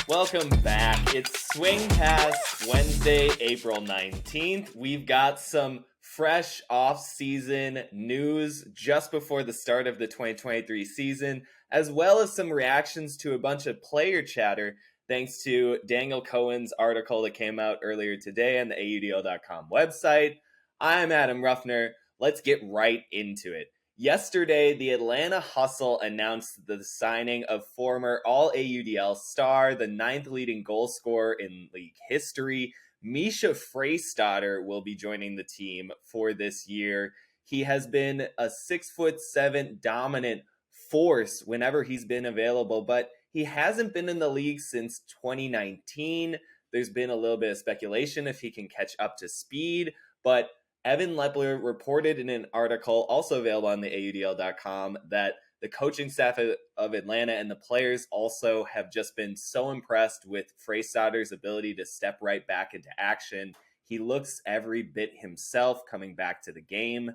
Welcome back. It's Swing Pass Wednesday, April 19th. We've got some fresh off-season news just before the start of the 2023 season, as well as some reactions to a bunch of player chatter, thanks to Daniel Cohen's article that came out earlier today on the AUDL.com website. I'm Adam Ruffner. Let's get right into it. Yesterday, the Atlanta Hustle announced the signing of former All-AUDL star, the 9th leading goal scorer in league history. Misha Freystaetter will be joining the team for this year. He has been a 6'7" dominant force whenever he's been available, but he hasn't been in the league since 2019. There's been a little bit of speculation if he can catch up to speed, but Evan Lepler reported in an article, also available on the AUDL.com, that the coaching staff of Atlanta and the players also have just been so impressed with Freystaetter's ability to step right back into action. He looks every bit himself coming back to the game.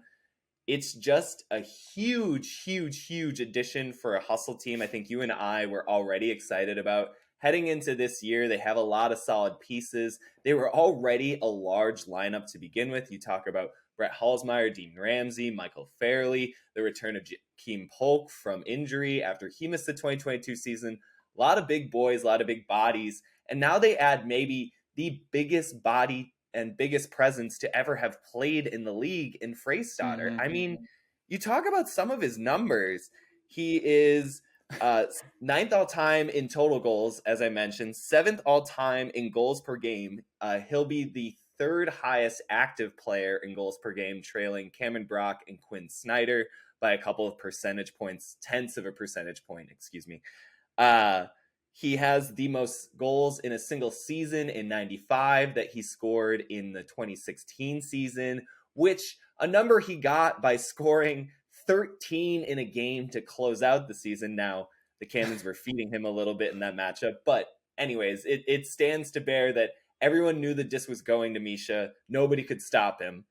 It's just a huge addition for a Hustle team. I think you and I were already excited about heading into this year. They have a lot of solid pieces. They were already a large lineup to begin with. You talk about Brett Halsmeyer, Dean Ramsey, Michael Fairley, the return of Jakeem Polk from injury after he missed the 2022 season. A lot of big boys, a lot of big bodies. And now they add maybe the biggest body and biggest presence to ever have played in the league in Freystaetter. I mean, you talk about some of his numbers. He is 9th all-time in total goals, as I mentioned, 7th all-time in goals per game. He'll be the 3rd highest active player in goals per game, trailing Cameron Brock and Quinn Snyder by a couple of percentage points, tenths of a percentage point, excuse me. He has the most goals in a single season in 95 that he scored in the 2016 season, which a number he got by scoring 13 in a game to close out the season. Now, the Cannons were feeding him a little bit in that matchup. But anyways, it stands to bear that everyone knew the disc was going to Misha. Nobody could stop him.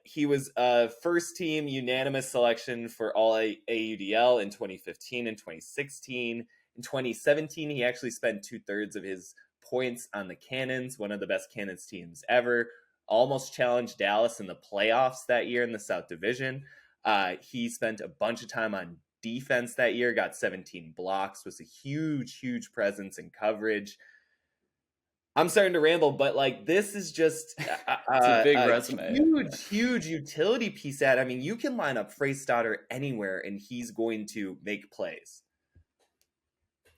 He was a first-team unanimous selection for All-AUDL in 2015 and 2016. In 2017, he actually spent 2/3 of his points on the Cannons, one of the best Cannons teams ever. Almost challenged Dallas in the playoffs that year in the South Division. He spent a bunch of time on defense that year, got 17 blocks, was a huge presence in coverage. I'm starting to ramble, but like this is just it's a big resume. Huge utility piece. I mean, you can line up Freystaetter anywhere and he's going to make plays.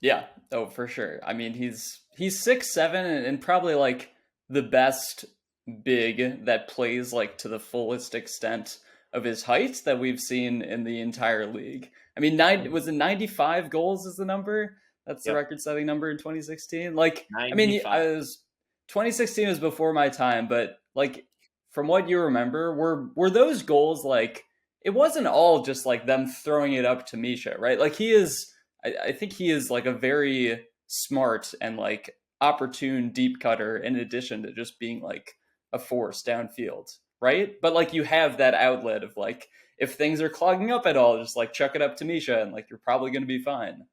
Yeah, oh, for sure. I mean, he's 6'7" and probably like the best big that plays like to the fullest extent of his height that we've seen in the entire league. I mean, 95 goals is the number? That's the record-setting number in 2016. Like, 95. I mean, 2016 was before my time, but like from what you remember, were those goals like it wasn't all just like them throwing it up to Misha, right? Like I think he is like a very smart and like opportune deep cutter in addition to just being like a force downfield, right? But like you have that outlet of like if things are clogging up at all, just like chuck it up to Misha and like you're probably going to be fine.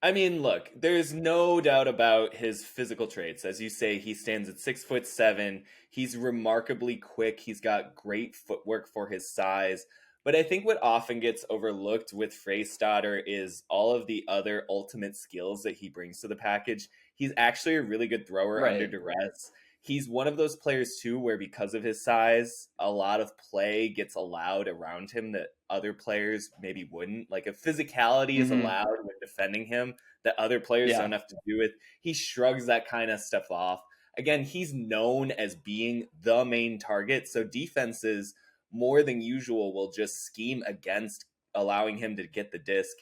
I mean, look, there's no doubt about his physical traits. As you say, he stands at 6'7". He's remarkably quick. He's got great footwork for his size. But I think what often gets overlooked with Freystaetter is all of the other ultimate skills that he brings to the package. He's actually a really good thrower under duress. He's one of those players, too, where because of his size, a lot of play gets allowed around him that other players maybe wouldn't. Like, if physicality is allowed when defending him that other players don't have to do with, he shrugs that kind of stuff off. Again, he's known as being the main target, so defenses more than usual will just scheme against allowing him to get the disc.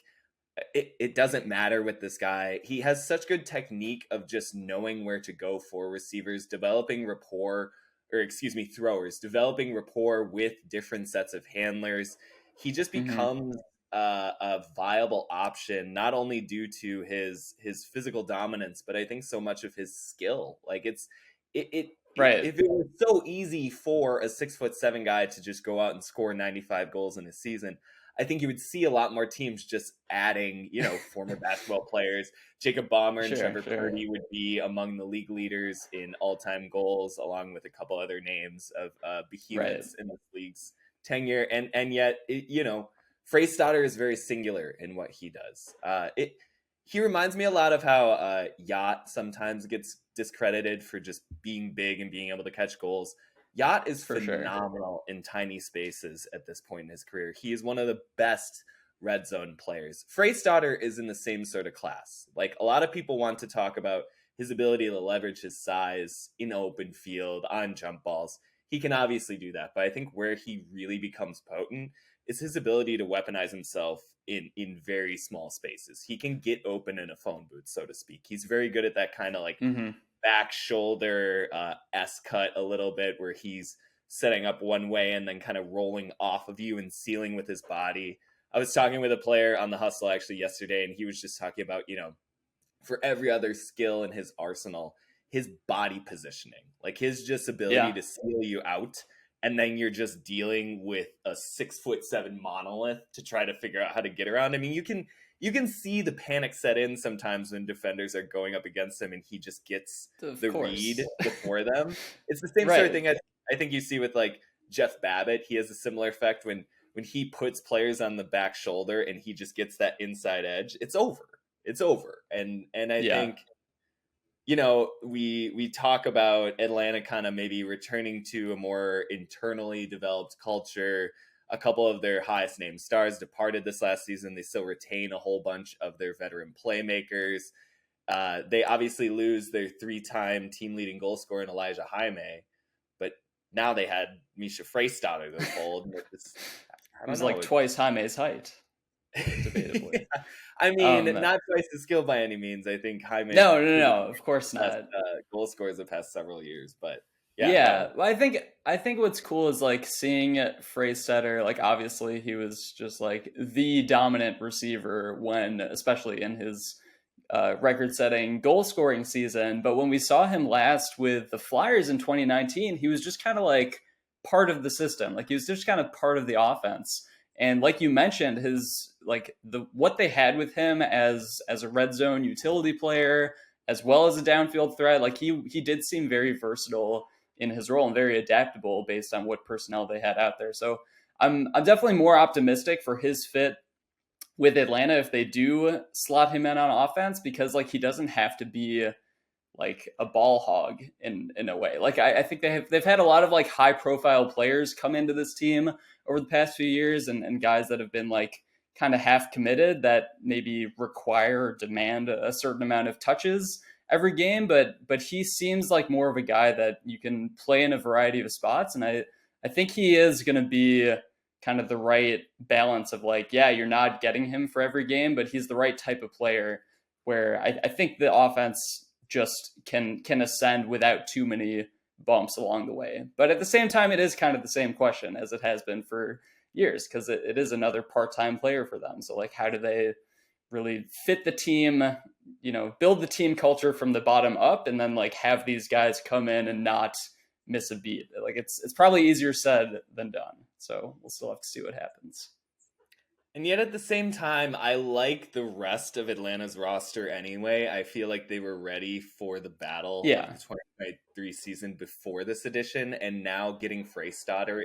It doesn't matter with this guy. He has such good technique of just knowing where to go for receivers, throwers, developing rapport with different sets of handlers. He just becomes a viable option, not only due to his physical dominance, but I think so much of his skill. Like it Right. if it was so easy for a 6'7" guy to just go out and score 95 goals in a season, I think you would see a lot more teams just adding, former basketball players. Jacob Baumer and Trevor Purdy would be among the league leaders in all-time goals, along with a couple other names of behemoths in this league's tenure. And yet, Freystaetter is very singular in what he does. He reminds me a lot of how Yacht sometimes gets discredited for just being big and being able to catch goals. Yacht is phenomenal in tiny spaces at this point in his career. He is one of the best red zone players. Freystaetter is in the same sort of class. Like, a lot of people want to talk about his ability to leverage his size in open field, on jump balls. He can obviously do that, but I think where he really becomes potent is his ability to weaponize himself in very small spaces. He can get open in a phone booth, so to speak. He's very good at that kind of like back shoulder S cut a little bit, where he's setting up one way and then kind of rolling off of you and sealing with his body. I was talking with a player on the Hustle actually yesterday, and he was just talking about, for every other skill in his arsenal, his body positioning, like his just ability to seal you out. And then you're just dealing with a 6'7" monolith to try to figure out how to get around. I mean, you can see the panic set in sometimes when defenders are going up against him and he just gets the read before them. It's the same sort of thing I think you see with like Jeff Babbitt. He has a similar effect when he puts players on the back shoulder and he just gets that inside edge. It's over. And I think, we talk about Atlanta kind of maybe returning to a more internally developed culture. A couple of their highest named stars departed this last season. They still retain a whole bunch of their veteran playmakers. They obviously lose their 3-time team leading goal scorer in Elijah Jaime, but now they had Misha Freystaetter to fold. It was like twice Jaime's height, debatably. I mean, not twice the skill by any means. I think Jaime. No, of course not. Goal scorers the past several years, but Well, I think what's cool is like seeing Freystaetter. Like, obviously, he was just like the dominant receiver when, especially in his record-setting goal-scoring season. But when we saw him last with the Flyers in 2019, he was just kind of like part of the system. Like, he was just kind of part of the offense. And like you mentioned, what they had with him as a red zone utility player, as well as a downfield threat, like he did seem very versatile in his role and very adaptable based on what personnel they had out there. So I'm definitely more optimistic for his fit with Atlanta if they do slot him in on offense, because like he doesn't have to be like a ball hog in a way. Like I think they've had a lot of like high profile players come into this team over the past few years, and guys that have been like kind of half committed that maybe require or demand a certain amount of touches every game. But he seems like more of a guy that you can play in a variety of spots. And I think he is going to be kind of the right balance of like, you're not getting him for every game, but he's the right type of player where I think the offense just can ascend without too many bumps along the way. But at the same time, it is kind of the same question as it has been for years, because it is another part-time player for them. So like, how do they really fit the team, build the team culture from the bottom up, and then like have these guys come in and not miss a beat? Like it's probably easier said than done. So we'll still have to see what happens. And yet at the same time, I like the rest of Atlanta's roster anyway. I feel like they were ready for the battle of the 2023 season before this edition. And now getting Freystaetter,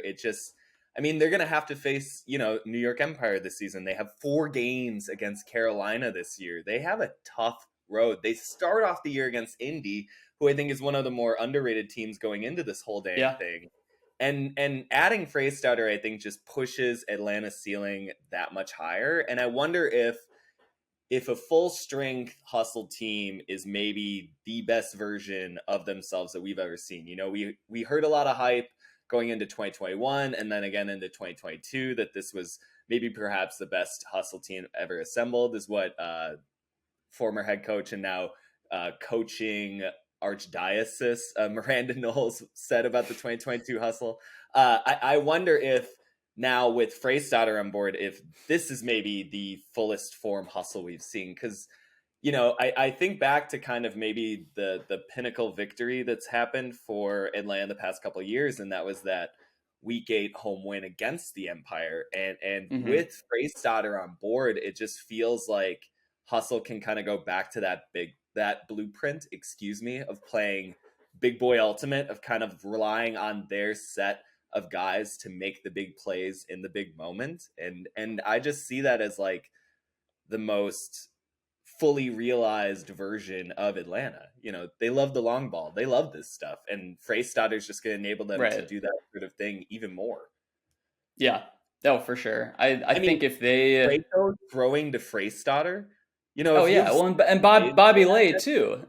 they're going to have to face, New York Empire this season. They have 4 games against Carolina this year. They have a tough road. They start off the year against Indy, who I think is one of the more underrated teams going into this whole damn thing. And adding Freystaetter, I think, just pushes Atlanta's ceiling that much higher. And I wonder if a full-strength Hustle team is maybe the best version of themselves that we've ever seen. We heard a lot of hype going into 2021 and then again into 2022 that this was maybe perhaps the best Hustle team ever assembled, is what former head coach and now coaching Archdiocese Miranda Knowles said about the 2022 Hustle. I wonder if now with Freystaetter on board, if this is maybe the fullest form Hustle we've seen, because I think back to kind of maybe the pinnacle victory that's happened for Atlanta the past couple of years, and that was that Week 8 home win against the Empire. And Mm-hmm. with Freystaetter on board, it just feels like Hustle can kind of go back to that blueprint, excuse me, of playing big boy ultimate, of kind of relying on their set of guys to make the big plays in the big moment. And I just see that as like the most fully realized version of Atlanta. They love the long ball. They love this stuff. And Freystaetter's just going to enable them to Right. do that sort of thing even more. Yeah. No, for sure. I mean, think if they Fredo throwing to Freystaetter, oh if yeah, well, and Bobby Lay too.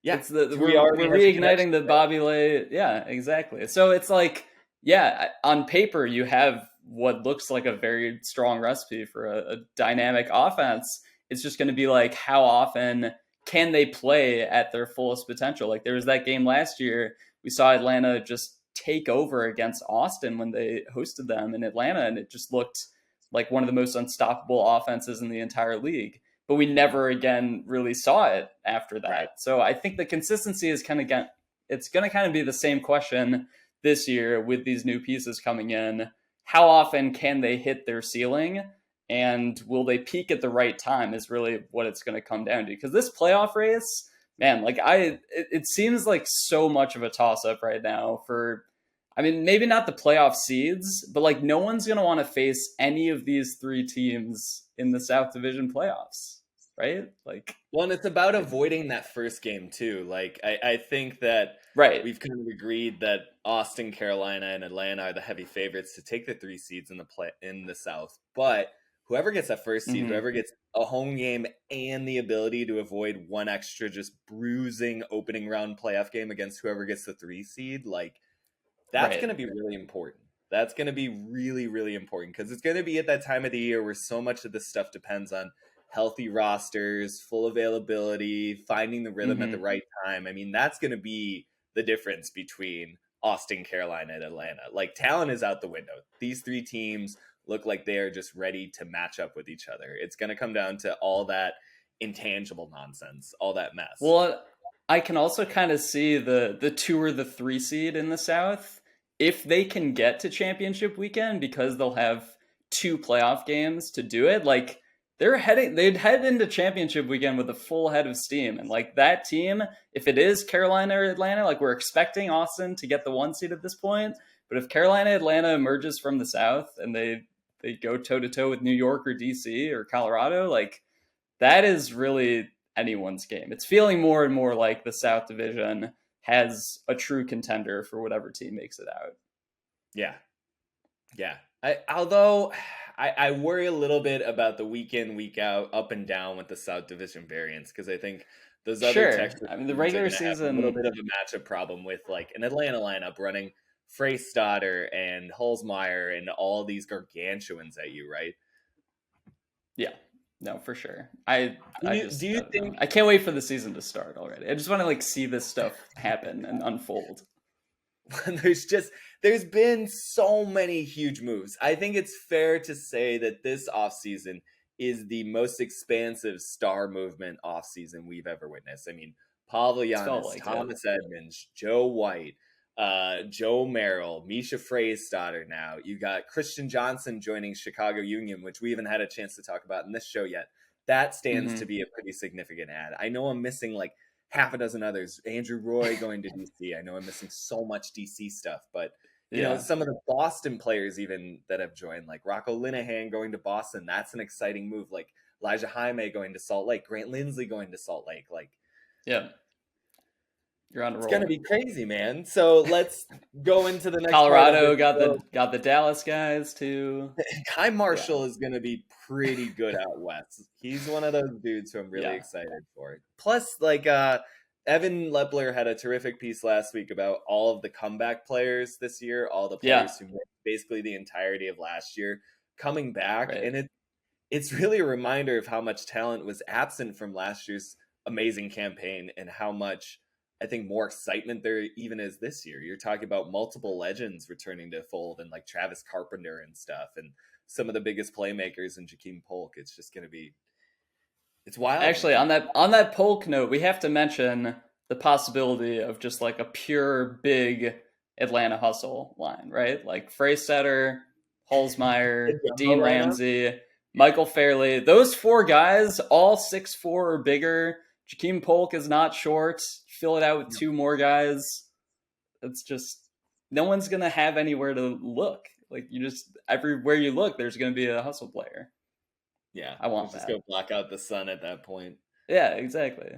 yeah, It's the we already we're have a reigniting the connection. Bobby Lay. Yeah, exactly. So it's like, yeah, on paper you have what looks like a very strong recipe for a dynamic offense. It's just going to be like, how often can they play at their fullest potential? Like there was that game last year, we saw Atlanta just take over against Austin when they hosted them in Atlanta, and it just looked like one of the most unstoppable offenses in the entire league. But we never again really saw it after that. Right. So I think the consistency is it's going to kind of be the same question this year with these new pieces coming in. How often can they hit their ceiling? And will they peak at the right time is really what it's going to come down to. Because this playoff race, man, like it seems like so much of a toss up right now for, I mean, maybe not the playoff seeds, but like no one's going to want to face any of these three teams in the South Division playoffs, right? Like, well, and it's about avoiding that first game too. Like I think that right. we've kind of agreed that Austin, Carolina, and Atlanta are the heavy favorites to take the 3 seeds in the South. But whoever gets that first seed, whoever gets a home game and the ability to avoid one extra just bruising opening round playoff game against whoever gets the 3 seed, like that's going to be really important. That's going to be really, really important because it's going to be at that time of the year where so much of this stuff depends on healthy rosters, full availability, finding the rhythm at the right time. I mean, that's going to be the difference between Austin, Carolina, and Atlanta. Like, talent is out the window. These 3 teams look like they are just ready to match up with each other. It's going to come down to all that intangible nonsense, all that mess. Well, I can also kind of see the 2 or the 3 seed in the South, if they can get to championship weekend, because they'll have 2 playoff games to do it. Like they'd head into championship weekend with a full head of steam. And like that team, if it is Carolina or Atlanta, like we're expecting Austin to get the 1 seed at this point. But if Carolina, Atlanta emerges from the South and they go toe to toe with New York or DC or Colorado, like that is really anyone's game. It's feeling more and more like the South Division has a true contender for whatever team makes it out. Yeah. Although I worry a little bit about the week in, week out, up and down with the South Division variants, because I think those other Texas I mean, the regular season have a little bit of a matchup problem with like an Atlanta lineup running Freystaetter and Holzmeyer and all these gargantuans at you, right? Yeah. No, for sure. Do you think I can't wait for the season to start already. I just want to like see this stuff happen and unfold. There's been so many huge moves. I think it's fair to say that this offseason is the most expansive star movement offseason we've ever witnessed. I mean, Pavel Giannis, Thomas Edmonds, Joe White, Joe Merrill, Misha Freystaetter now. You got Christian Johnson joining Chicago Union, which we haven't had a chance to talk about in this show yet. That stands to be a pretty significant ad. I know I'm missing like half a dozen others. Andrew Roy going to DC. I know I'm missing so much DC stuff, but you know, some of the Boston players even that have joined, like Rocco Linehan going to Boston. That's an exciting move. Like Elijah Jaime going to Salt Lake, Grant Lindsley going to Salt Lake. Like, yeah. You're on a roll. It's gonna be crazy, man. So let's go into the next. Colorado got the Dallas guys too. Kai Marshall is gonna be pretty good out west. He's one of those dudes who I'm really excited for. Plus, like Evan Lepler had a terrific piece last week about all of the comeback players this year, all the players who missed basically the entirety of last year coming back, and it's really a reminder of how much talent was absent from last year's amazing campaign and how much, I think, more excitement there even is this year. You're talking about multiple legends returning to fold and like Travis Carpenter and stuff, and some of the biggest playmakers in Jakeem Polk. It's It's wild. Actually, on that Polk note, we have to mention the possibility of just like a pure big Atlanta hustle line, right? Like Freystaetter, The Holzmeyer, jumbo Dean lineup. Ramsey, Michael Fairley. Those four guys, all 6'4" or bigger. Jakeem Polk is not short. Fill it out with two more guys. It's just no one's gonna have anywhere to look. Like you just everywhere you look, there's gonna be a hustle player. Yeah, I want just that. go block out the sun at that point. Yeah, exactly.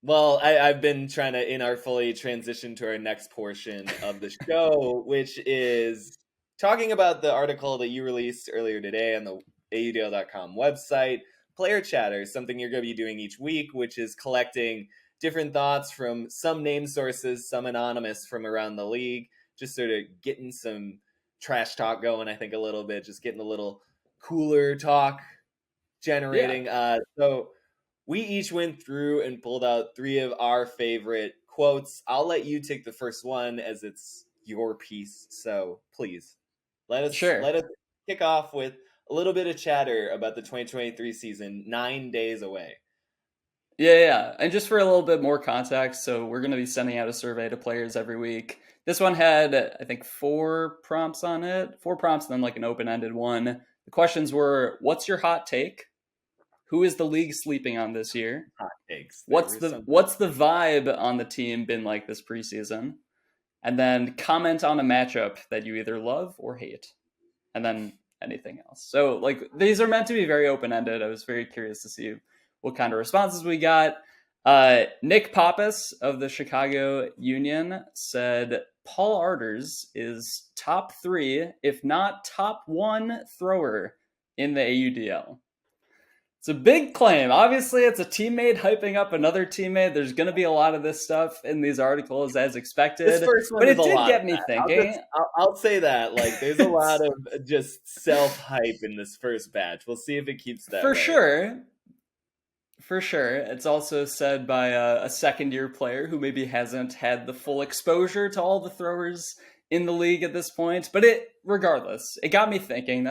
Well, I've been trying to inartfully transition to our next portion of the show, which is talking about the article that you released earlier today on the AUDL.com website, Player Chatter, something you're going to be doing each week, which is collecting different thoughts from some name sources, some anonymous from around the league, just sort of getting some trash talk going, I think, a little bit, just getting a little cooler talk generating. Yeah. So we each went through and pulled out 3 of our favorite quotes. I'll let you take the first one as it's your piece. So please let us Sure. kick off with a little bit of chatter about the 2023 season, 9 days away. Yeah. And just for a little bit more context, so we're going to be sending out a survey to players every week. This one had, I think, 4 prompts on it. 4 prompts and then like an open-ended one. The questions were, what's your hot take? Who is the league sleeping on this year? Hot takes. What's the vibe on the team been like this preseason? And then comment on a matchup that you either love or hate. And then anything else. So like these are meant to be very open-ended. I was very curious to see what kind of responses we got. Nick Pappas of the Chicago Union said Paul Arders is top 3, if not top 1 thrower in the AUDL. It's a big claim. Obviously, it's a teammate hyping up another teammate. There's going to be a lot of this stuff in these articles as expected. This first one but is it a did lot get of me that. thinking. I'll say that. Like, there's a lot of just self-hype in this first batch. We'll see if it keeps that For way. sure. For sure. It's also said by a second-year player who maybe hasn't had the full exposure to all the throwers in the league at this point. But regardless, it got me thinking.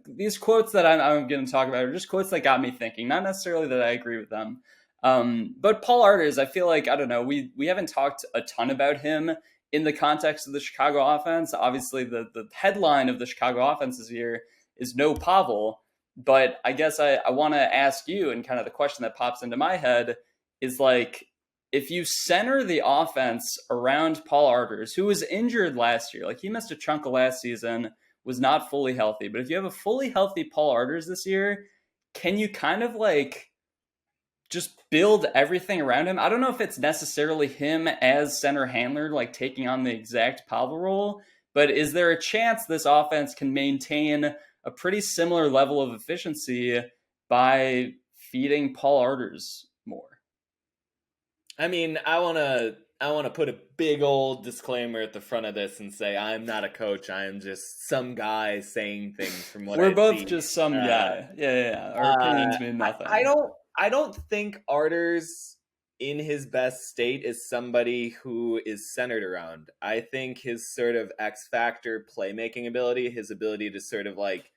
These quotes that I'm going to talk about are just quotes that got me thinking. Not necessarily that I agree with them. But Paul Arders, I feel like, I don't know, we haven't talked a ton about him in the context of the Chicago offense. Obviously, the headline of the Chicago offense this year is no Pavel. But I guess I want to ask you, and kind of the question that pops into my head is like, if you center the offense around Paul Arders, who was injured last year, like he missed a chunk of last season, was not fully healthy. But if you have a fully healthy Paul Arders this year, can you kind of like just build everything around him? I don't know if it's necessarily him as center handler, like taking on the exact Pavel role, but is there a chance this offense can maintain a pretty similar level of efficiency by feeding Paul Arders more? I mean, I want to put a big old disclaimer at the front of this and say I'm not a coach. I am just some guy saying things from what We're both see. just some guy. Yeah. Our opinions mean nothing. I don't think Arders in his best state is somebody who is centered around. I think his sort of X factor playmaking ability, his ability to sort of like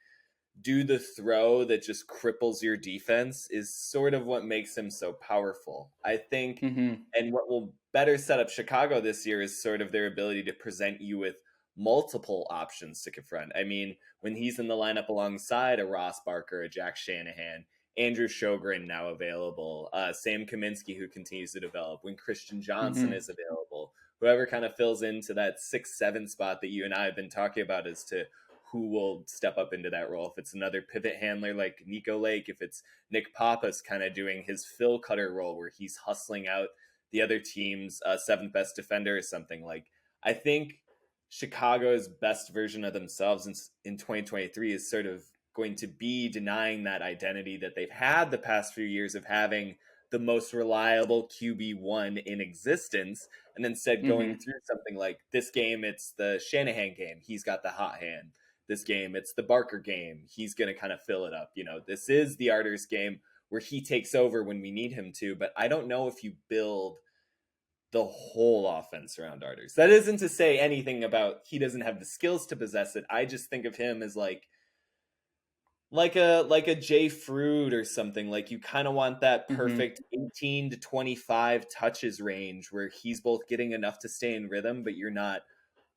do the throw that just cripples your defense is sort of what makes him so powerful. I think, and what will better set up Chicago this year is sort of their ability to present you with multiple options to confront. I mean, when he's in the lineup alongside a Ross Barker, a Jack Shanahan, Andrew Sjogren now available, Sam Kaminsky who continues to develop, when Christian Johnson is available, whoever kind of fills into that 6-7 spot that you and I have been talking about as to who will step up into that role. If it's another pivot handler like Nico Lake, if it's Nick Pappas kind of doing his Phil Cutter role where he's hustling out the other team's 7th best defender or something. Like, I think Chicago's best version of themselves in 2023 is sort of going to be denying that identity that they've had the past few years of having the most reliable QB1 in existence, and instead going through something like this game, it's the Shanahan game. He's got the hot hand. This game, it's the Barker game. He's going to kind of fill it up. You know, this is the Arders game where he takes over when we need him to, but I don't know if you build the whole offense around Arders. That isn't to say anything about he doesn't have the skills to possess it. I just think of him as like like a J Fruit or something. Like you kind of want that Mm-hmm. perfect 18 to 25 touches range where he's both getting enough to stay in rhythm, but you're not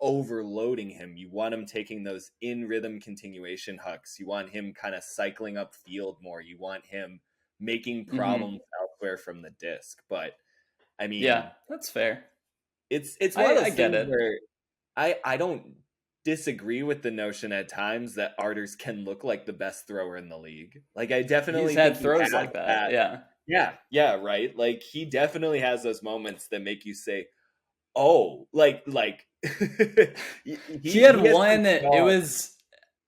overloading him. You want him taking those in rhythm continuation hucks. You want him kind of cycling up field more. You want him making Mm-hmm. problems elsewhere from the disc. But I Yeah, mean, that's fair. it's one of I those get things it. where I don't disagree with the notion at times that Arters can look like the best thrower in the league. Like I He's definitely had think he throws has like that. that. Yeah. Yeah, right. Like he definitely has those moments that make you say, "Oh, like He had he has some one, it strong." was,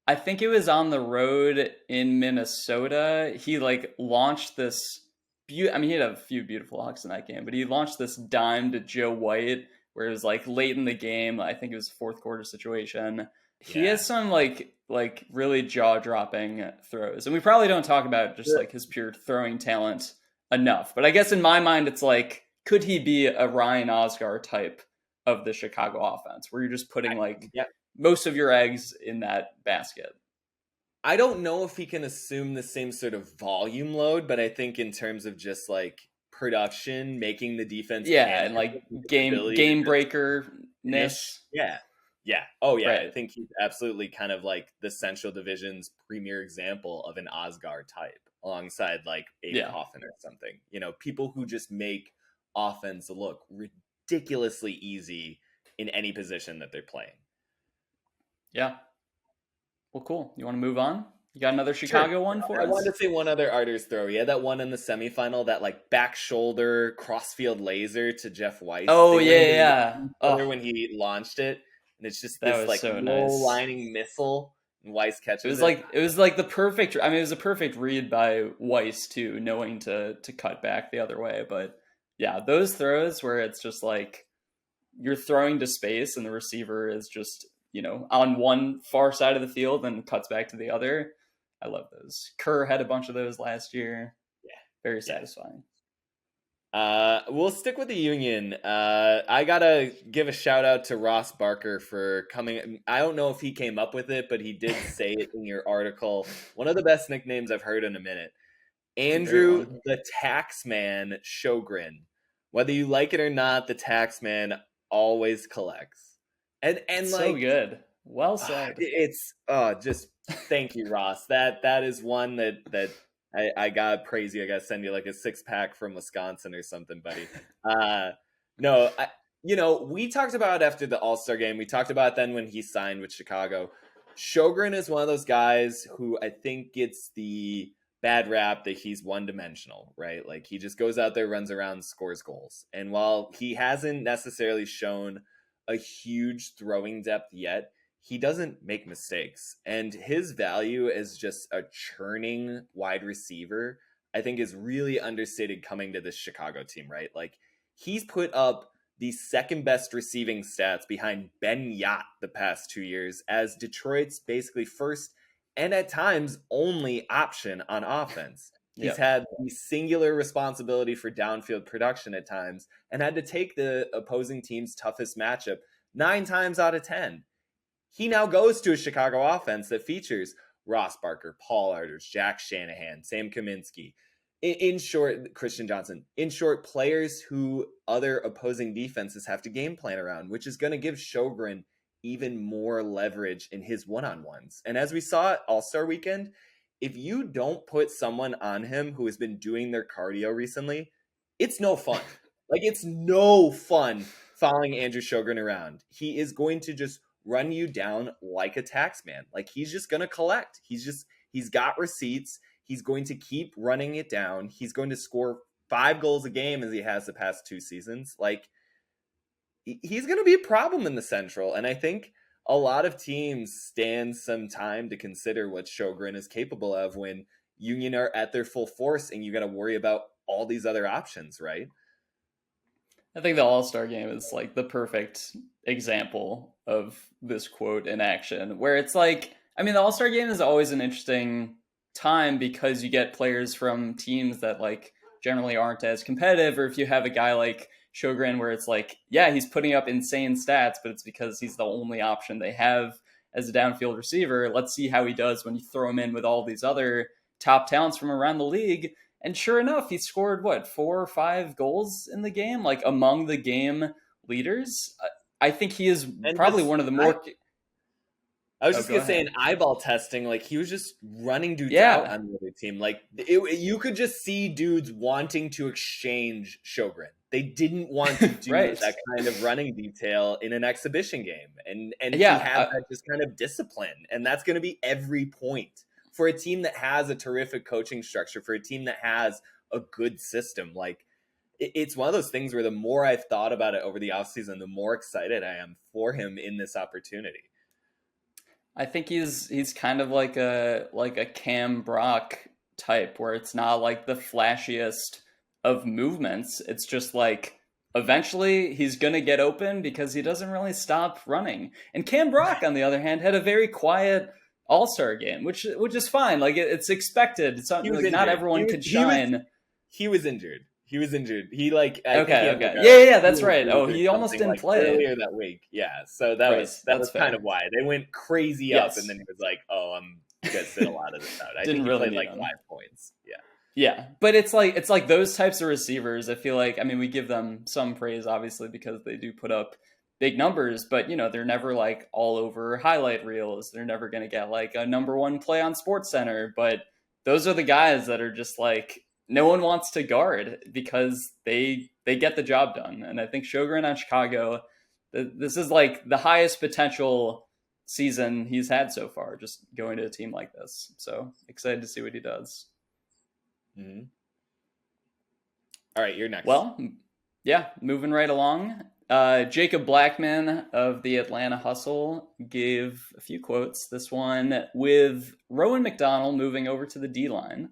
I think it was on the road in Minnesota. He like launched this, I mean, he had a few beautiful hucks in that game, but he launched this dime to Joe White where it was like late in the game. I think it was a fourth quarter situation. He Yeah. has some like really jaw dropping throws, and we probably don't talk about just like his pure throwing talent enough. But I guess in my mind, it's like, could he be a Ryan Osgar type of the Chicago offense, where you're just putting like Yeah. most of your eggs in that basket? I don't know if he can assume the same sort of volume load, but I think in terms of just like production, making the defense Yeah, panic, and like his game ability to game just breaker finish. ness. Yeah. Yeah. Oh yeah. I Right. think he's absolutely kind of like the Central Division's premier example of an Osgar type, alongside like Abe Yeah. Coffin or something. People who just make offense look ridiculously easy in any position that they're playing. Yeah. Well, cool. You want to move on? You got another Sure. Chicago one for I us? wanted to say one other Arters throw. He had that one in the semifinal, that like back shoulder crossfield laser to Jeff Weiss. Oh They yeah, went into yeah. each other Oh, when he launched it, and it's just that this was like so low nice. lining missile, and Weiss It catches was it. like it was like the perfect. I mean, it was a perfect read by Weiss too, knowing to cut back the other way. But yeah, those throws where it's just like you're throwing to space and the receiver is just on one far side of the field and cuts back to the other. I love those. Kerr had a bunch of those last year. Yeah, Very yeah. satisfying. We'll stick with the Union. I gotta give a shout out to Ross Barker for coming. I don't know if he came up with it, but he did say it in your article. One of the best nicknames I've heard in a minute. It's a great Andrew one. the Taxman Sjogren. Whether you like it or not, the Taxman always collects. And It's so like good. Well said. it's just thank you, Ross. That is one that I gotta praise you. I gotta send you like a 6-pack from Wisconsin or something, buddy. No, we talked about after the All-Star game. We talked about then when he signed with Chicago. Sjogren is one of those guys who I think gets the bad rap that he's one-dimensional, right? Like he just goes out there, runs around, scores goals. And while he hasn't necessarily shown a huge throwing depth yet, he doesn't make mistakes. And his value as just a churning wide receiver, I think, is really understated coming to this Chicago team, right? Like he's put up the second best receiving stats behind Ben Yacht the past 2 years as Detroit's basically first and at times only option on offense. He's Yep. had the singular responsibility for downfield production at times and had to take the opposing team's toughest matchup 9 times out of 10. He now goes to a Chicago offense that features Ross Barker, Paul Arters, Jack Shanahan, Sam Kaminsky. In short, Christian Johnson. In short, players who other opposing defenses have to game plan around, which is going to give Sjogren even more leverage in his one-on-ones. And as we saw at All-Star Weekend, if you don't put someone on him who has been doing their cardio recently, it's no fun. Like, it's no fun following Andrew Sjogren around. He is going to just run you down like a tax man. Like he's just going to collect. He's got receipts. He's going to keep running it down. He's going to score 5 goals a game as he has the past 2 seasons. Like he's going to be a problem in the Central. And I think a lot of teams stand some time to consider what Sjogren is capable of when Union are at their full force and you got to worry about all these other options, right? I think the All-Star game is like the perfect example of this quote in action, where it's like, I mean, the All-Star game is always an interesting time because you get players from teams that like generally aren't as competitive, or if you have a guy like Sjogren where it's like, yeah, he's putting up insane stats, but it's because he's the only option they have as a downfield receiver. Let's see how he does when you throw him in with all these other top talents from around the league. And sure enough, he scored, 4 or 5 goals in the game, like among the game leaders. I think he is And probably just, one of the more... I was just go going to say, ahead. in eyeball testing, like, he was just running dudes Yeah. out on the other team. Like, you could just see dudes wanting to exchange Sjogren. They didn't want to do Right. that kind of running detail in an exhibition game. And Yeah, he had that just kind of discipline. And that's going to be every point. For a team that has a terrific coaching structure, for a team that has a good system, like, it's one of those things where the more I've thought about it over the offseason, the more excited I am for him in this opportunity. I think he's kind of like a Cam Brock type, where it's not like the flashiest of movements. It's just like eventually he's going to get open because he doesn't really stop running. And Cam Brock, on the other hand, had a very quiet All-Star game, which is fine. Like, it's expected. It's not, like, not everyone could shine. He was injured. He like okay. Yeah, that's right. Oh, he almost didn't play earlier that week. Yeah, so that was kind of why they went crazy up, and then he was like, "Oh, I'm gonna sit a lot of this out." I think he really played like him. 5 points. Yeah, but it's like those types of receivers. I feel like, I mean, we give them some praise obviously because they do put up big numbers, but they're never like all over highlight reels. They're never gonna get like a number 1 play on SportsCenter. But those are the guys that are just like, no one wants to guard because they get the job done. And I think Sjogren on Chicago, this is like the highest potential season he's had so far, just going to a team like this. So excited to see what he does. Mm-hmm. All right, you're next. Well, yeah, moving right along. Jacob Blackman of the Atlanta Hustle gave a few quotes. This one with Rowan McDonald moving over to the D-line.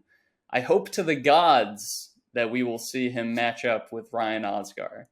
I hope to the gods that we will see him match up with Ryan Osgar.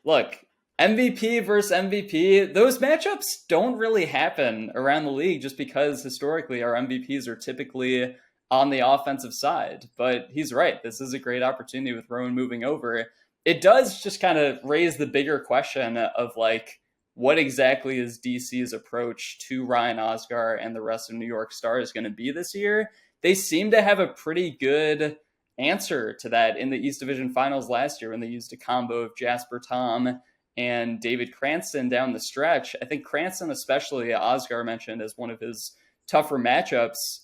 Look, MVP versus MVP, those matchups don't really happen around the league just because historically our MVPs are typically on the offensive side. But he's right. This is a great opportunity with Rowan moving over. It does just kind of raise the bigger question of like, what exactly is DC's approach to Ryan Osgar and the rest of New York Stars going to be this year? They seem to have a pretty good answer to that in the East Division Finals last year when they used a combo of Jasper Tom and David Cranston down the stretch. I think Cranston, especially, Osgar mentioned as one of his tougher matchups.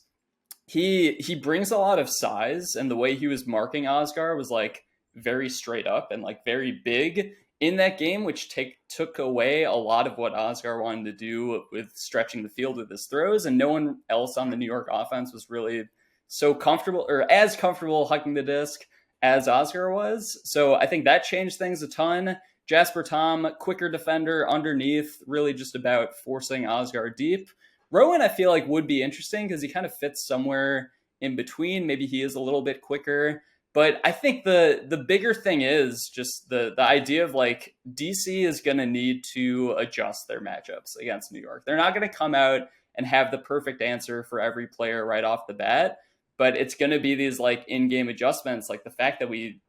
He brings a lot of size, and the way he was marking Osgar was like very straight up and like very big in that game, which took away a lot of what Osgar wanted to do with stretching the field with his throws, and no one else on the New York offense was really so comfortable or as comfortable hucking the disc as Osgar was. So I think that changed things a ton. Jasper Tom, quicker defender underneath, really just about forcing Osgar deep. Rowan, I feel like, would be interesting because he kind of fits somewhere in between. Maybe he is a little bit quicker. But I think the bigger thing is just the idea of like DC is going to need to adjust their matchups against New York. They're not going to come out and have the perfect answer for every player right off the bat, but it's going to be these like in-game adjustments, like the fact that we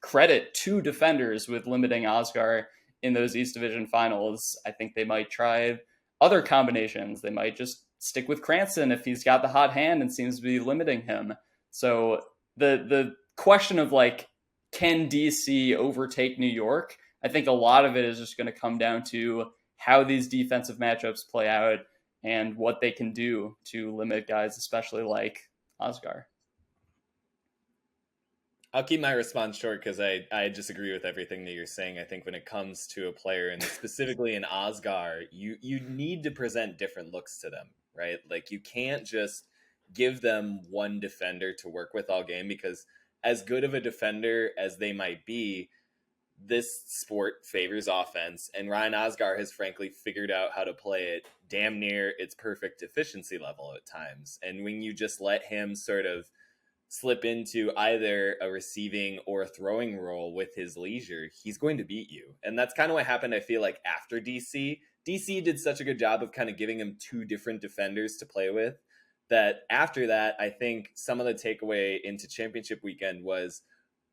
credit 2 defenders with limiting Osgar in those East Division Finals. I think they might try other combinations. They might just stick with Cranston if he's got the hot hand and seems to be limiting him. So the question of like, can DC overtake New York? I think a lot of it is just going to come down to how these defensive matchups play out and what they can do to limit guys, especially like Osgar. I'll keep my response short because I disagree with everything that you're saying. I think when it comes to a player, and specifically in Osgar, you need to present different looks to them, right? Like, you can't just give them one defender to work with all game, because as good of a defender as they might be, this sport favors offense, and Ryan Osgar has frankly figured out how to play it damn near its perfect efficiency level at times. And when you just let him sort of slip into either a receiving or a throwing role with his leisure, he's going to beat you. And that's kind of what happened, I feel like, after DC. DC did such a good job of kind of giving him 2 different defenders to play with, that after that, I think some of the takeaway into championship weekend was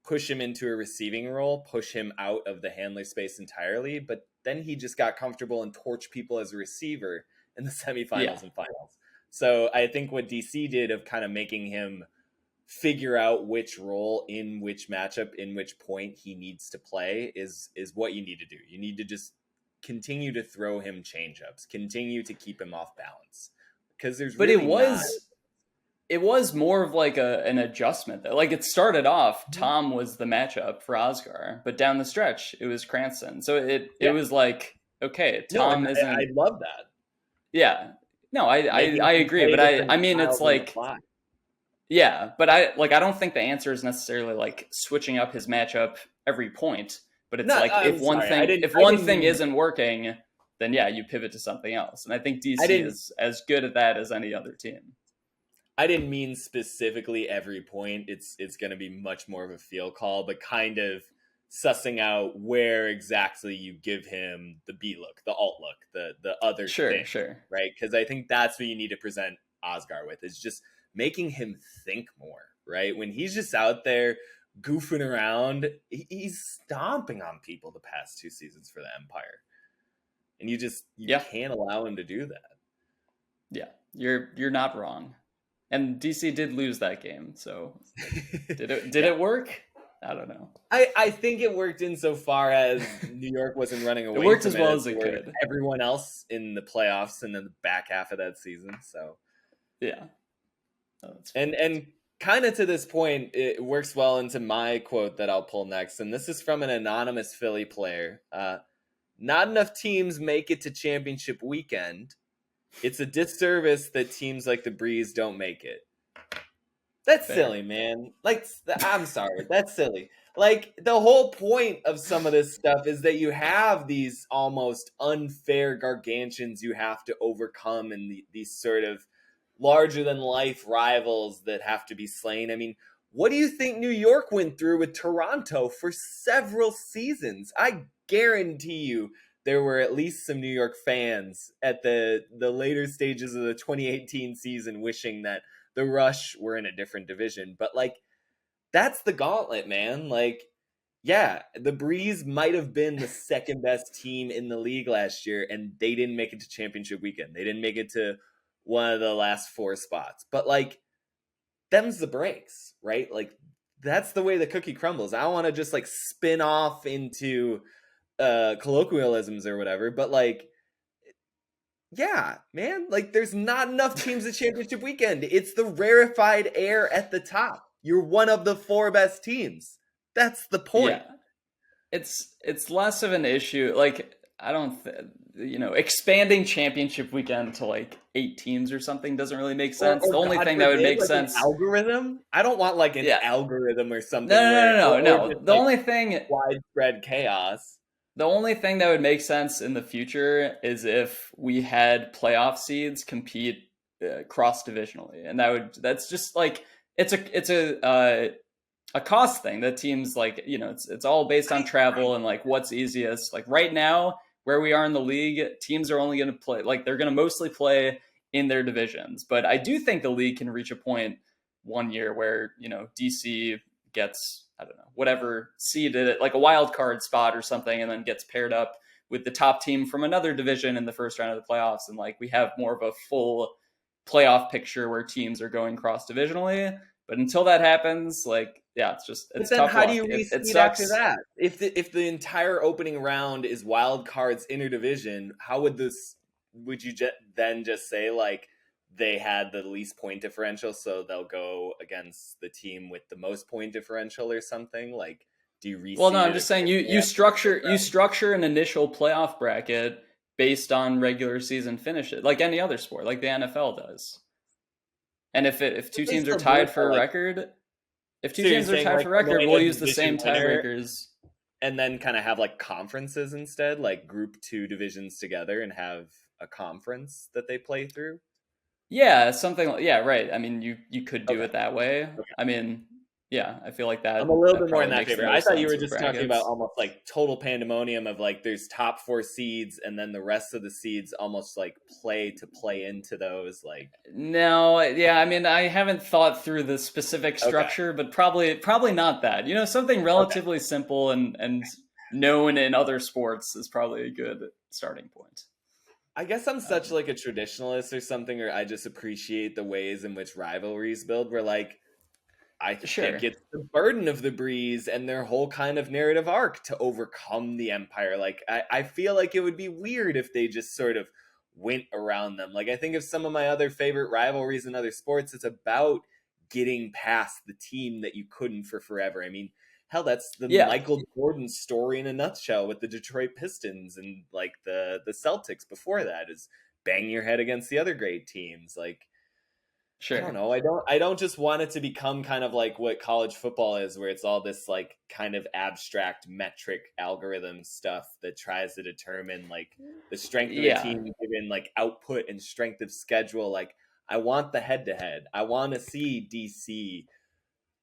push him into a receiving role, push him out of the handler space entirely. But then he just got comfortable and torched people as a receiver. in the semifinals Yeah. and finals. So I think what DC did of kind of making him figure out which role in which matchup, in which point he needs to play is what you need to do. You need to just continue to throw him change-ups, continue to keep him off balance. Because there's But really it was more of like an adjustment though. Like it started off, Tom was the matchup for Oscar, but down the stretch it was Cranston. So it was like, okay, Tom isn't. I love that. Yeah, no, I agree, but I mean it's like, yeah, but I don't think the answer is necessarily like switching up his matchup every point. But it's if one thing isn't working, then yeah, you pivot to something else. And I think DC is as good at that as any other team. I didn't mean specifically every point. It's going to be much more of a feel call, but kind of sussing out where exactly you give him the B look, the alt look, the other thing, right? Because I think that's what you need to present Oscar with, is just making him think more, right? When he's just out there goofing around, he's stomping on people the past 2 seasons for the Empire, and you can't allow him to do that. Yeah, you're not wrong. And DC did lose that game, so did it work? I don't know. I think it worked insofar as New York wasn't running away. It worked as well as it could. Everyone else in the playoffs and in the back half of that season. So yeah, and kind of to this point, it works well into my quote that I'll pull next, and this is from an anonymous Philly player. Not enough teams make it to championship weekend. It's a disservice that teams like the Breeze don't make it. That's silly, man. Like, I'm sorry. That's silly. Like, the whole point of some of this stuff is that you have these almost unfair gargantuans you have to overcome, and these sort of larger-than-life rivals that have to be slain. I mean, what do you think New York went through with Toronto for several seasons? I guarantee you there were at least some New York fans at the later stages of the 2018 season wishing that the Rush were in a different division. But, like, that's the gauntlet, man. Like, yeah, the Breeze might have been the second best team in the league last year, and they didn't make it to championship weekend. They didn't make it to one of the last 4 spots. But, like, them's the breaks, right? Like, that's the way the cookie crumbles. I don't want to just, like, spin off into colloquialisms or whatever, but, like, yeah, man, like, there's not enough teams at championship weekend. It's the rarefied air at the top. You're one of the 4 best teams. That's the point. Yeah. It's less of an issue. Like, I don't, expanding championship weekend to like 8 teams or something doesn't really make sense. The only thing that would make sense, an algorithm. I don't want like an algorithm or something. No. The only thing, widespread chaos. The only thing that would make sense in the future is if we had playoff seeds compete cross divisionally, and that's just like it's a cost thing that teams like, it's all based on travel and like what's easiest. Like right now, where we are in the league, teams are only going to play, like they're going to mostly play in their divisions. But I do think the league can reach a point one year where, DC gets, I don't know, whatever seeded it, like a wild card spot or something, and then gets paired up with the top team from another division in the first round of the playoffs. And like, we have more of a full playoff picture where teams are going cross divisionally. But until that happens, like, yeah, it's but then tough. How do you reseed after that? If the entire opening round is wild cards interdivision, how would you then just say like they had the least point differential, so they'll go against the team with the most point differential or something? Like, do you reseed? Well, no, I'm just saying you structure an initial playoff bracket based on regular season finishes, like any other sport, like the NFL does. And if 2 teams are tied for a record, we'll use the same tiebreakers. And then kind of have like conferences instead, like group 2 divisions together and have a conference that they play through. Yeah, something like, yeah, right. I mean, you could do it that way. Okay. I mean, yeah, I feel like that. I'm a little bit more in that favor. I thought you were just talking about almost like total pandemonium of like there's top 4 seeds and then the rest of the seeds almost like play into those. Like, no, yeah, I mean, I haven't thought through the specific structure, but probably not that. Something relatively simple and known in other sports is probably a good starting point. I guess I'm such like a traditionalist or something, or I just appreciate the ways in which rivalries build. Where like I Sure. think it's the burden of the Breeze and their whole kind of narrative arc to overcome the Empire. Like I feel like it would be weird if they just sort of went around them. Like I think of some of my other favorite rivalries in other sports, it's about getting past the team that you couldn't for forever. I mean, hell, that's the Yeah. Michael Jordan story in a nutshell with the Detroit Pistons and like the Celtics before that is bang your head against the other great teams. Like I don't Sure. know. I don't just want it to become kind of like what college football is, where it's all this like kind of abstract metric algorithm stuff that tries to determine like the strength of a Yeah. team given like output and strength of schedule. Like I want the head to head. I want to see DC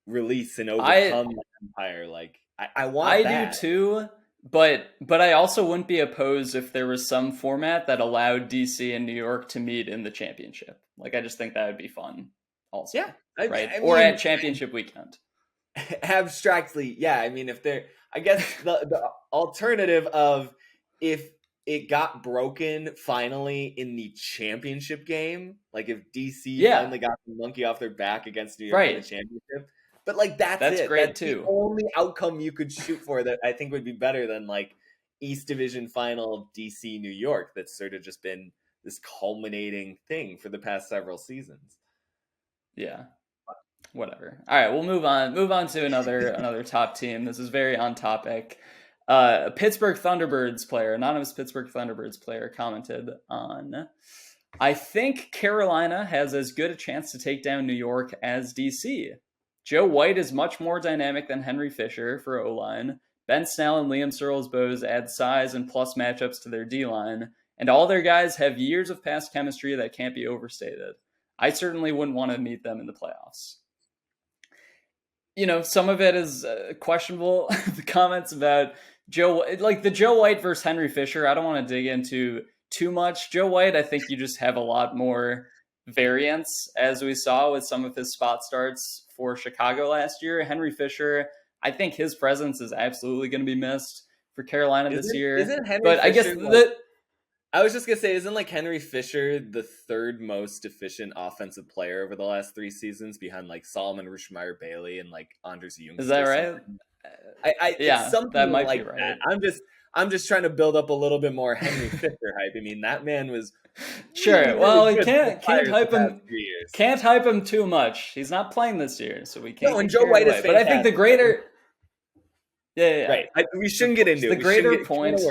release and I overcome the Empire. Like I want I do that. too, but I also wouldn't be opposed if there was some format that allowed DC and New York to meet in the championship. Like I just think that would be fun also. Yeah. Right? I Or mean, at championship weekend. abstractly, yeah. I mean, if they're, I guess the alternative of if it got broken finally in the championship game, like if DC Yeah. finally got the monkey off their back against New York in the Right. championship. But like that's it. great That's the too. only outcome you could shoot for that I think would be better than like East Division final DC New York. That's sort of just been this culminating thing for the past several seasons. Yeah. Whatever. All right, we'll move on. Move on to another top team. This is very on topic. A Pittsburgh Thunderbirds player, anonymous Pittsburgh Thunderbirds player, commented on, I think Carolina has as good a chance to take down New York as DC. Joe White is much more dynamic than Henry Fisher for O-line. Ben Snell and Liam Searles-Bose add size and plus matchups to their D-line, and all their guys have years of past chemistry that can't be overstated. I certainly wouldn't want to meet them in the playoffs. You know, some of it is questionable. The comments about like the Joe White versus Henry Fisher, I don't want to dig into too much. Joe White, I think you just have a lot more variance, as we saw with some of his spot starts for Chicago last year. Henry Fisher, I think his presence is absolutely going to be missed for Carolina this year. Isn't Henry but Fisher, I guess I was just gonna say, isn't like Henry Fisher the third most efficient offensive player over the last 3 seasons, behind like Solomon Rushmeyer Bailey and like Anders Young? Is that right? Yeah, it's something that might like be right. that. I'm just trying to build up a little bit more Henry Fisher hype. I mean, that man was sure. really Well, good we can't hype him. 3 years. Can't hype him too much. He's not playing this year, so we can't. No, and Joe White is fantastic. But I think the greater, yeah. Right. We shouldn't get into the it. greater point.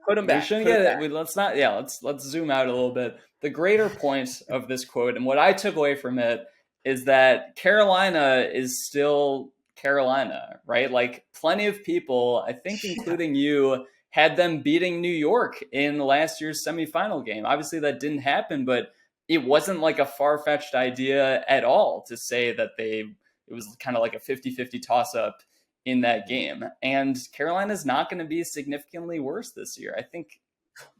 Put him back. We shouldn't get it. Let's not. Yeah. Let's zoom out a little bit. The greater point of this quote and what I took away from it is that Carolina is still Carolina, right? Like plenty of people, I think, including you, had them beating New York in last year's semifinal game. Obviously, that didn't happen, but it wasn't like a far-fetched idea at all to say that it was kind of like a 50-50 toss-up in that game. And Carolina's not going to be significantly worse this year. I think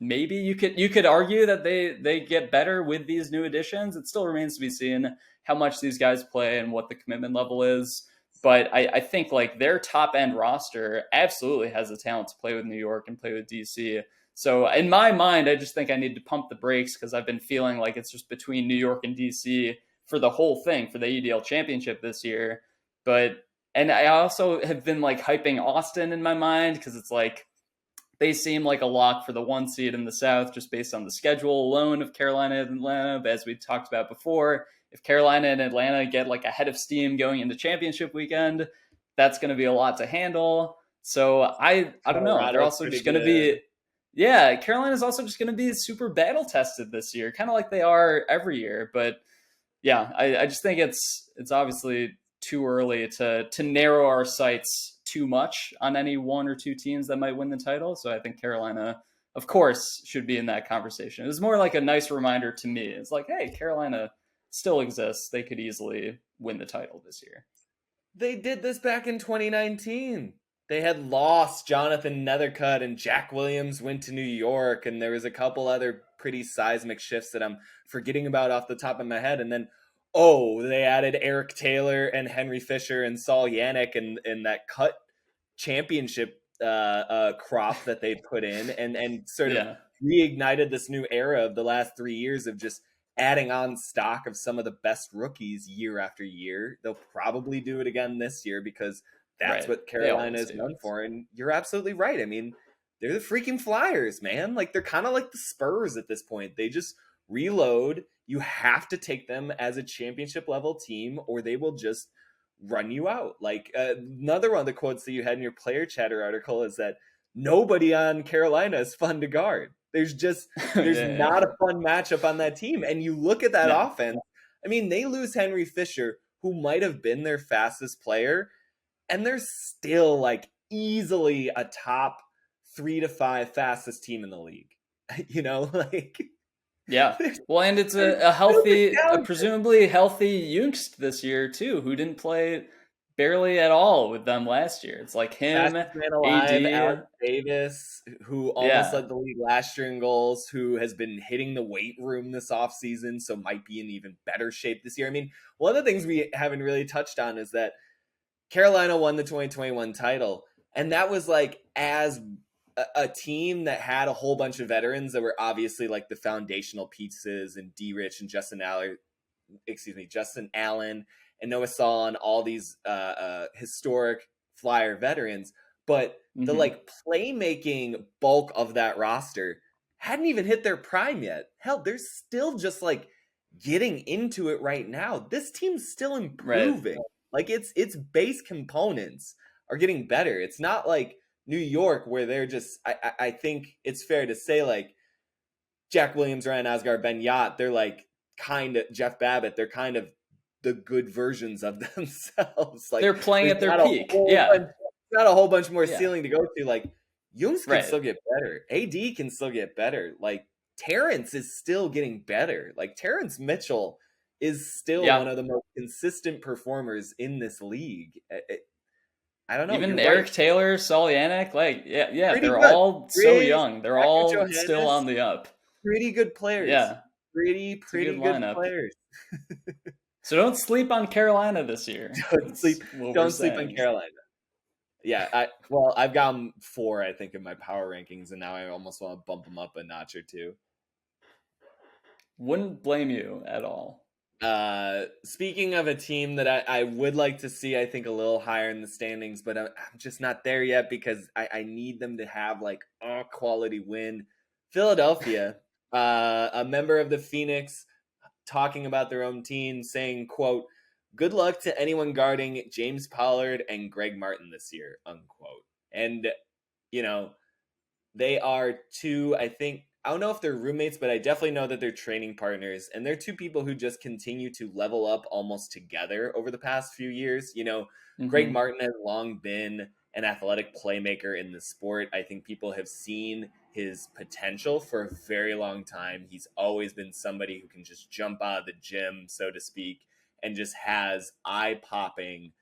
maybe you could argue that they get better with these new additions. It still remains to be seen how much these guys play and what the commitment level is. But I think like their top end roster absolutely has the talent to play with New York and play with DC. So in my mind, I just think I need to pump the brakes because I've been feeling like it's just between New York and DC for the whole thing for the AUDL championship this year. And I also have been like hyping Austin in my mind because it's like they seem like a lock for the 1 seed in the South just based on the schedule alone of Carolina and Atlanta. But as we talked about before, if Carolina and Atlanta get like a head of steam going into championship weekend, that's going to be a lot to handle. So I don't know. They're also just going to be, Carolina's also just going to be super battle tested this year, kind of like they are every year. But yeah, I just think it's obviously too early to narrow our sights too much on any 1 or 2 teams that might win the title. So I think Carolina, of course, should be in that conversation. It was more like a nice reminder to me. It's like, hey, Carolina still exists. They could easily win the title this year. They did this back in 2019. They had lost Jonathan Nethercutt and Jack Williams went to New York, and there was a couple other pretty seismic shifts that I'm forgetting about off the top of my head. And then, they added Eric Taylor and Henry Fisher and Saul Yannick and that cut championship crop that they put in and sort of reignited this new era of the last 3 years of just adding on stock of some of the best rookies year after year. They'll probably do it again this year because that's what Carolina is known for. And you're absolutely right. I mean, they're the freaking Flyers, man. Like, they're kind of like the Spurs at this point. They just reload. You have to take them as a championship level team or they will just run you out. Like, another one of the quotes that you had in your player chatter article is that nobody on Carolina is fun to guard. There's not a fun matchup on that team. And you look at that offense, I mean, they lose Henry Fisher, who might have been their fastest player, and they're still like easily a top 3 to 5 fastest team in the league. You know, like... Yeah. Well, and it's a healthy, presumably healthy Youngst this year, too, who didn't play barely at all with them last year. It's like him, AD, Alex Davis, who almost led the league last year in goals, who has been hitting the weight room this offseason, so might be in even better shape this year. I mean, one of the things we haven't really touched on is that Carolina won the 2021 title, and that was like as a team that had a whole bunch of veterans that were obviously like the foundational pieces, and D-Rich and Justin Allen and Noah Saul, all these historic Flyer veterans, but the like playmaking bulk of that roster hadn't even hit their prime yet. Hell, they're still just like getting into it right now. This team's still improving. Right. Like its base components are getting better. It's not like New York where they're just, I think it's fair to say, like Jack Williams, Ryan Osgar, Ben Yot, they're like kind of Jeff Babbitt, they're kind of the good versions of themselves. Like they're playing at their peak. Not a whole bunch more ceiling to go to. Like Youngst can still get better. AD can still get better. Like Terrence is still getting better. Like Terrence Mitchell is still one of the most consistent performers in this league. I don't know. Even Eric Taylor, Saul Yannick, like they're good. All so young. They're all still on the up. Pretty good players. Yeah. Pretty good players. So don't sleep on Carolina this year. Don't sleep on Carolina. Yeah, I've got them 4, I think, in my power rankings, and now I almost want to bump them up a notch or 2. Wouldn't blame you at all. Speaking of a team that I would like to see, I think, a little higher in the standings, but I'm just not there yet because I need them to have like a quality win. Philadelphia, a member of the Phoenix, talking about their own team, saying, quote, "Good luck to anyone guarding James Pollard and Greg Martin this year," unquote. And, you know, they are two, I don't know if they're roommates, but I definitely know that they're training partners. And they're two people who just continue to level up almost together over the past few years. You know, Greg Martin has long been an athletic playmaker in the sport. I think people have seen his potential for a very long time. He's always been somebody who can just jump out of the gym, so to speak, and just has eye-popping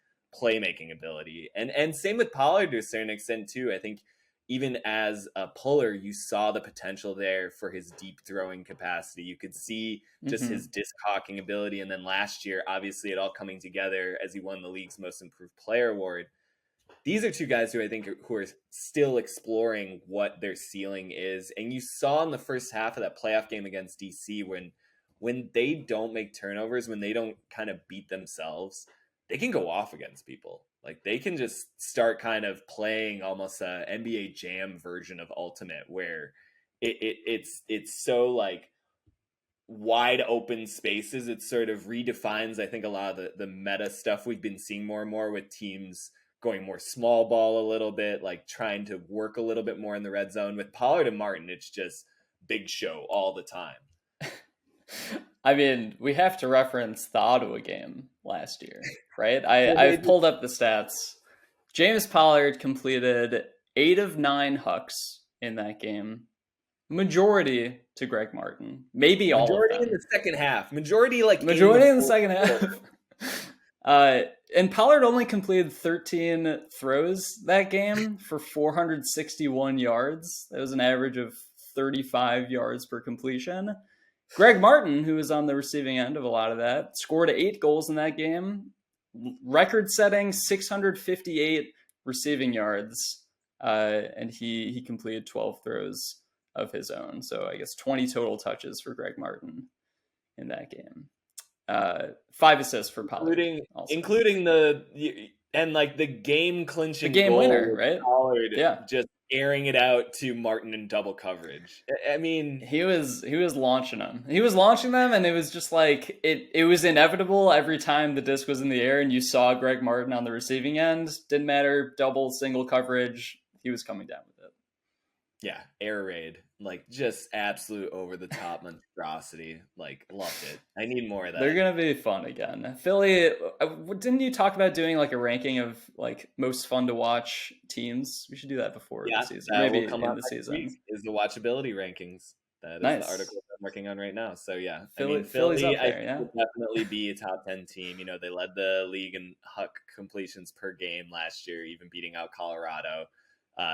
playmaking ability. And same with Pollard to a certain extent, too. I think even as a puller, you saw the potential there for his deep throwing capacity. You could see just his disc hawking ability. And then last year, obviously, it all coming together as he won the league's most improved player award. These are two guys who I think who are still exploring what their ceiling is. And you saw in the first half of that playoff game against DC when they don't make turnovers, when they don't kind of beat themselves, they can go off against people. Like they can just start kind of playing almost a NBA Jam version of Ultimate where it's so like wide open spaces. It sort of redefines, I think, a lot of the meta stuff we've been seeing more and more with teams going more small ball a little bit, like trying to work a little bit more in the red zone. With Pollard and Martin, it's just big show all the time. I mean, we have to reference the Ottawa game last year, right? I've pulled up the stats. James Pollard completed 8 of 9 hucks in that game. Majority to Greg Martin. Maybe all of them. Majority in the second half. Majority in the second half. And Pollard only completed 13 throws that game for 461 yards. That was an average of 35 yards per completion. Greg Martin, who was on the receiving end of a lot of that, scored 8 goals in that game, record-setting 658 receiving yards, and he completed 12 throws of his own. So I guess 20 total touches for Greg Martin in that game. 5 assists for Pollard, including the game clinching, the game winner, right? Pollard, yeah, just airing it out to Martin in double coverage. I mean, he was launching them. He was launching them, and it was just like it was inevitable every time the disc was in the air, and you saw Greg Martin on the receiving end. Didn't matter, double, single coverage, he was coming down with it. Yeah, air raid, like just absolute over the top monstrosity. Like, loved it. I need more of that. They're gonna be fun again. Philly, didn't you talk about doing like a ranking of like most fun to watch teams? We should do that before the season. Maybe come in the season. Is the watchability rankings. That is nice. the article I'm working on right now. So yeah, Philly's up there, I would definitely be a top 10 team. You know, they led the league in Huck completions per game last year, even beating out Colorado.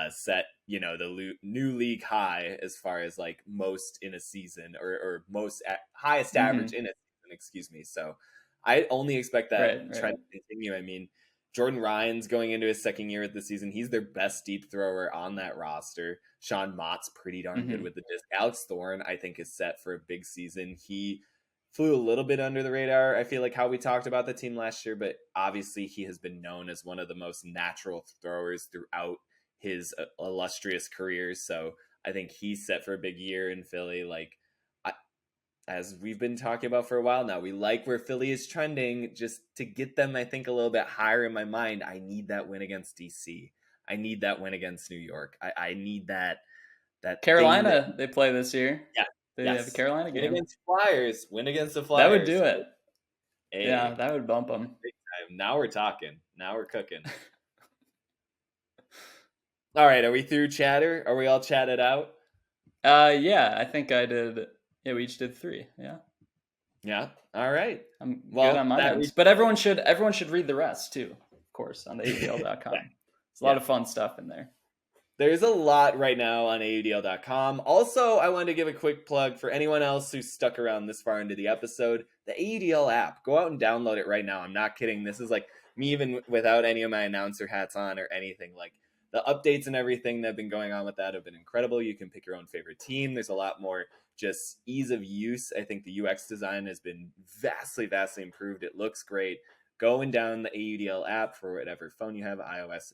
Set, you know, the new league high as far as like most in a season or most highest average in a season, excuse me. So I only expect that trend to continue. I mean, Jordan Ryan's going into his second year of the season. He's their best deep thrower on that roster. Sean Mott's pretty darn good with the disc. Alex Thorne, I think, is set for a big season. He flew a little bit under the radar, I feel like, how we talked about the team last year, but obviously he has been known as one of the most natural throwers throughout his illustrious career. So I think he's set for a big year in Philly. Like, as we've been talking about for a while now, we like where Philly is trending. Just to get them, I think, a little bit higher in my mind, I need that win against DC. I need that win against New York. I need that Carolina they play this year. Yeah. They have a Carolina game. Win against Flyers. Win against the Flyers. That would do it. Hey, yeah, that would bump them. Big time. Now we're talking. Now we're cooking. All right, are we through chatter? Are we all chatted out? Yeah, I think I did. Yeah, we each did 3. Yeah. Yeah. All right. I'm good on my end. But everyone should read the rest too, of course, on the AUDL.com. There's a lot of fun stuff in there. There's a lot right now on AUDL.com. Also, I wanted to give a quick plug for anyone else who's stuck around this far into the episode. The AUDL app. Go out and download it right now. I'm not kidding. This is like me even without any of my announcer hats on or anything. Like, the updates and everything that have been going on with that have been incredible. You can pick your own favorite team. There's a lot more just ease of use. I think the UX design has been vastly improved. It looks great. Go and down the AUDL app for whatever phone you have, iOS,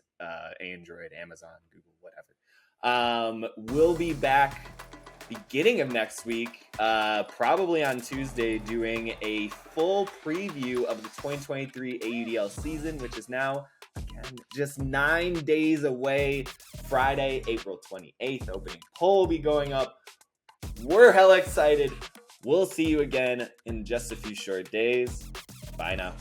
Android, Amazon, Google, whatever. We'll be back beginning of next week, probably on Tuesday, doing a full preview of the 2023 AUDL season, which is now, again, just 9 days away. Friday, April 28th, opening poll will be going up. We're hella excited. We'll see you again in just a few short days. Bye now.